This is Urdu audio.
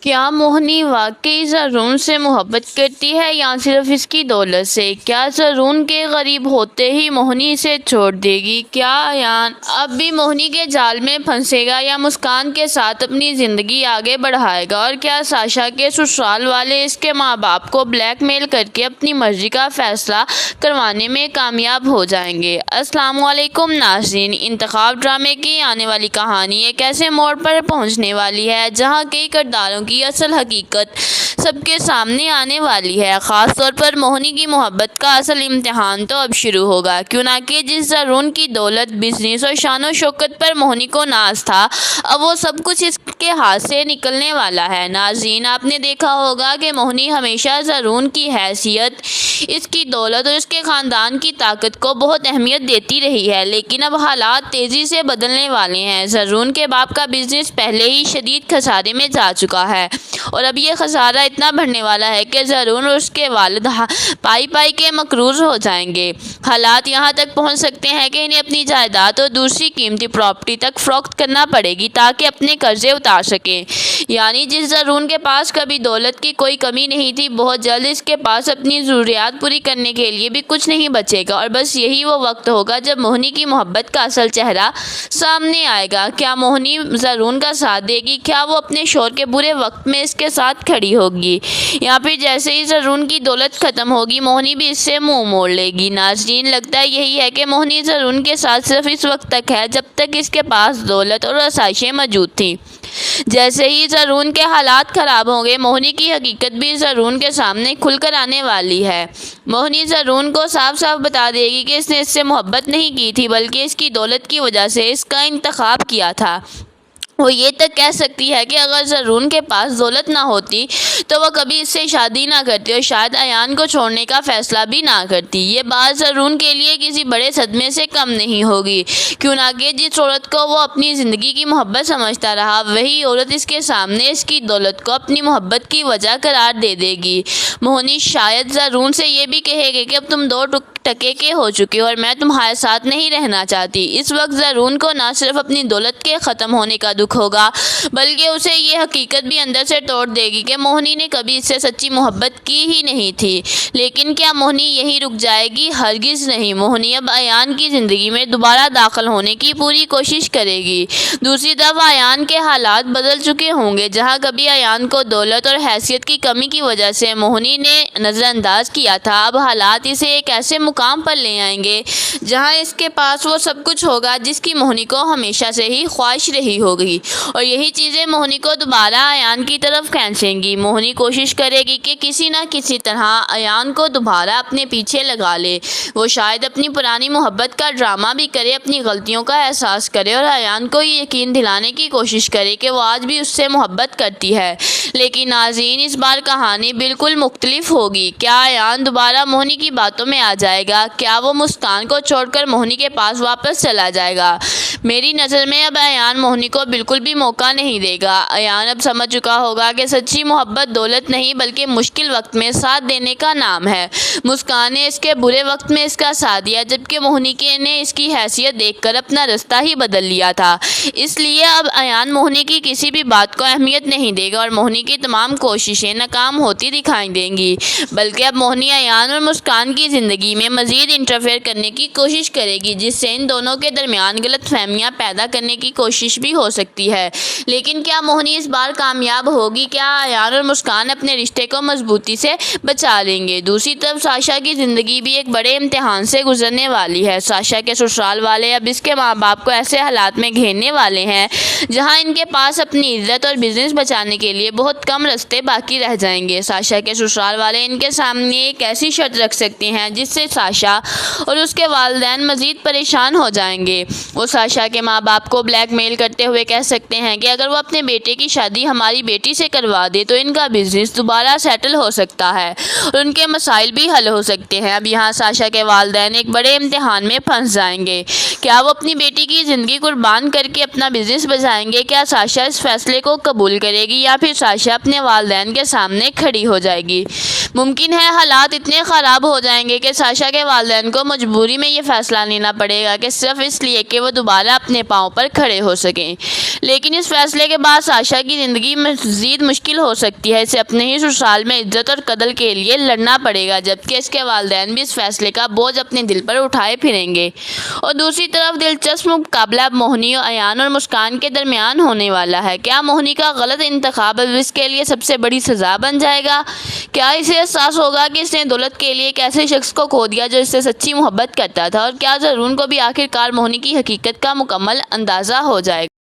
کیا موہنی واقعی زرون سے محبت کرتی ہے یا صرف اس کی دولت سے؟ کیا زرون کے قریب ہوتے ہی موہنی اسے چھوڑ دے گی؟ کیا ایان اب بھی موہنی کے جال میں پھنسے گا یا مسکان کے ساتھ اپنی زندگی آگے بڑھائے گا؟ اور کیا ساشا کے سسرال والے اس کے ماں باپ کو بلیک میل کر کے اپنی مرضی کا فیصلہ کروانے میں کامیاب ہو جائیں گے؟ السلام علیکم ناظرین، انتخاب ڈرامے کی آنے والی کہانی ایک ایسے موڑ پر پہنچنے والی ہے جہاں کئی کرداروں کی اصل حقیقت سب کے سامنے آنے والی ہے۔ خاص طور پر موہنی کی محبت کا اصل امتحان تو اب شروع ہوگا، کیوں نہ کہ جس زرون کی دولت، بزنس اور شان و شوکت پر موہنی کو ناز تھا، اب وہ سب کچھ اس کے ہاتھ سے نکلنے والا ہے۔ ناظرین، آپ نے دیکھا ہوگا کہ موہنی ہمیشہ زرون کی حیثیت، اس کی دولت اور اس کے خاندان کی طاقت کو بہت اہمیت دیتی رہی ہے، لیکن اب حالات تیزی سے بدلنے والے ہیں۔ زرون کے باپ کا بزنس پہلے ہی شدید خسارے میں جا چکا ہے اور اب یہ خسارہ اتنا بڑھنے والا ہے کہ زرون اور اس کے والد پائی پائی کے مقروض ہو جائیں گے۔ حالات یہاں تک پہنچ سکتے ہیں کہ انہیں اپنی جائیداد اور دوسری قیمتی پراپرٹی تک فروخت کرنا پڑے گی تاکہ اپنے قرضے اتار سکیں۔ یعنی جس زرون کے پاس کبھی دولت کی کوئی کمی نہیں تھی، بہت جلد اس کے پاس اپنی ضروریات پوری کرنے کے لیے بھی کچھ نہیں بچے گا، اور بس یہی وہ وقت ہوگا جب موہنی کی محبت کا اصل چہرہ سامنے آئے گا۔ کیا موہنی زرون کا ساتھ دے گی؟ کیا وہ اپنے شوہر کے برے وقت میں اس کے ساتھ کھڑی ہوگی، یا پھر جیسے ہی زرون کی دولت ختم ہوگی موہنی بھی اس سے منہ موڑ لے گی؟ ناظرین، لگتا یہی ہے کہ موہنی زرون کے ساتھ صرف اس وقت تک ہے جب تک اس کے پاس دولت اور آسائشیں موجود تھیں۔ جیسے ہی زرون کے حالات خراب ہوں گے، موہنی کی حقیقت بھی زرون کے سامنے کھل کر آنے والی ہے۔ موہنی زرون کو صاف صاف بتا دے گی کہ اس نے اس سے محبت نہیں کی تھی، بلکہ اس کی دولت کی وجہ سے اس کا انتخاب کیا تھا۔ وہ یہ تک کہہ سکتی ہے کہ اگر زرون کے پاس دولت نہ ہوتی تو وہ کبھی اس سے شادی نہ کرتی اور شاید ایان کو چھوڑنے کا فیصلہ بھی نہ کرتی۔ یہ بات زرون کے لیے کسی بڑے صدمے سے کم نہیں ہوگی، کیوں نہ کہ جس عورت کو وہ اپنی زندگی کی محبت سمجھتا رہا، وہی عورت اس کے سامنے اس کی دولت کو اپنی محبت کی وجہ قرار دے دے گی۔ موہنی شاید زرون سے یہ بھی کہے گی کہ اب تم دو ٹکے کے ہو چکے ہو اور میں تمہارے ساتھ نہیں رہنا چاہتی۔ اس وقت زرون کو نہ صرف اپنی دولت کے ختم ہونے کا دکھ ہوگا، بلکہ اسے یہ حقیقت بھی اندر سے توڑ دے گی کہ موہنی نے کبھی اس سے سچی محبت کی ہی نہیں تھی۔ لیکن کیا موہنی یہیں رک جائے گی؟ ہرگز نہیں۔ موہنی اب ایان کی زندگی میں دوبارہ داخل ہونے کی پوری کوشش کرے گی۔ دوسری طرف ایان کے حالات بدل چکے ہوں گے۔ جہاں کبھی ایان کو دولت اور حیثیت کی کمی کی وجہ سے موہنی نے نظر انداز کیا تھا، اب حالات اسے ایک ایسے مقام پر لے آئیں گے جہاں اس کے پاس وہ سب کچھ ہوگا جس کی موہنی کو ہمیشہ سے ہی خواہش رہی ہوگی، اور یہی چیزیں موہنی کو دوبارہ ایان کی طرف کھینچیں گی۔ موہنی کوشش کرے گی کہ کسی نہ کسی طرح ایان کو دوبارہ اپنے پیچھے لگا لے۔ وہ شاید اپنی پرانی محبت کا ڈرامہ بھی کرے، اپنی غلطیوں کا احساس کرے اور ایان کو یہ یقین دلانے کی کوشش کرے کہ وہ آج بھی اس سے محبت کرتی ہے۔ لیکن ناظرین، اس بار کہانی بالکل مختلف ہوگی۔ کیا ایان دوبارہ موہنی کی باتوں میں آ جائے گا؟ کیا وہ مسکان کو چھوڑ کر موہنی کے پاس واپس چلا جائے گا؟ میری نظر میں اب ایان موہنی کو بالکل بھی موقع نہیں دے گا۔ ایان اب سمجھ چکا ہوگا کہ سچی محبت دولت نہیں بلکہ مشکل وقت میں ساتھ دینے کا نام ہے۔ مسکان نے اس کے برے وقت میں اس کا ساتھ دیا، جبکہ موہنی نے اس کی حیثیت دیکھ کر اپنا رستہ ہی بدل لیا تھا۔ اس لیے اب ایان موہنی کی کسی بھی بات کو اہمیت نہیں دے گا اور موہنی کی تمام کوششیں ناکام ہوتی دکھائی دیں گی، بلکہ اب موہنی ایان اور مسکان کی زندگی میں مزید انٹرفیئر کرنے کی کوشش کرے گی، جس سے ان دونوں کے درمیان غلط فہمیاں پیدا کرنے کی کوشش بھی ہو سکتی ہے۔ لیکن کیا موہنی اس بار کامیاب ہوگی؟ کیا ایان اور مسکان اپنے رشتے کو مضبوطی سے بچا لیں گے؟ دوسری طرف ساشا کی زندگی بھی ایک بڑے امتحان سے گزرنے والی ہے۔ ساشا کے سسرال والے اب اس کے ماں باپ کو ایسے حالات میں گھیرنے والے ہیں جہاں ان کے پاس اپنی عزت اور بزنس بچانے کے لیے بہت کم راستے باقی رہ جائیں گے۔ ساشا کے سسرال والے ان کے سامنے ایک ایسی شرط رکھ سکتے ہیں جس سے ساشا اور اس کے والدین مزید پریشان ہو جائیں گے۔ وہ ساشا کے ماں باپ کو بلیک میل کرتے ہوئے کہہ سکتے ہیں کہ اگر وہ اپنے بیٹے کی شادی ہماری بیٹی سے کروا دے تو ان کا بزنس دوبارہ سیٹل ہو سکتا ہے اور ان کے مسائل بھی حل ہو سکتے ہیں۔ اب یہاں ساشا کے والدین ایک بڑے امتحان میں پھنس جائیں گے۔ کیا وہ اپنی بیٹی کی زندگی قربان کر کے اپنا بزنس بچائیں گے؟ کیا ساشا اس فیصلے کو قبول کرے گی یا پھر ساشا اپنے والدین کے سامنے کھڑی ہو جائے گی؟ ممکن ہے حالات اتنے خراب ہو جائیں گے کہ ساشا کے والدین کو مجبوری میں یہ فیصلہ لینا پڑے گا کہ صرف اس لیے کہ وہ دوبارہ اپنے پاؤں پر کھڑے ہو سکیں۔ لیکن اس فیصلے کے بعد ساشا کی زندگی مزید مشکل ہو سکتی ہے۔ اسے اپنے ہی سسرال میں عزت اور قدر کے لیے لڑنا پڑے گا، جبکہ اس کے والدین بھی اس فیصلے کا بوجھ اپنے دل پر اٹھائے پھریں گے۔ اور دوسری طرف دلچسپ مقابلہ اب موہنی، ایان اور مسکان کے درمیان ہونے والا ہے۔ کیا موہنی کا غلط انتخاب اب اس کے لیے سب سے بڑی سزا بن جائے گا؟ کیا اسے احساس ہوگا کہ اس نے دولت کے لیے ایک ایسے شخص کو کھو دیا جو اس سے سچی محبت کرتا تھا؟ اور کیا زرون کو بھی آخر کار موہنی کی حقیقت کا مکمل اندازہ ہو جائے گا؟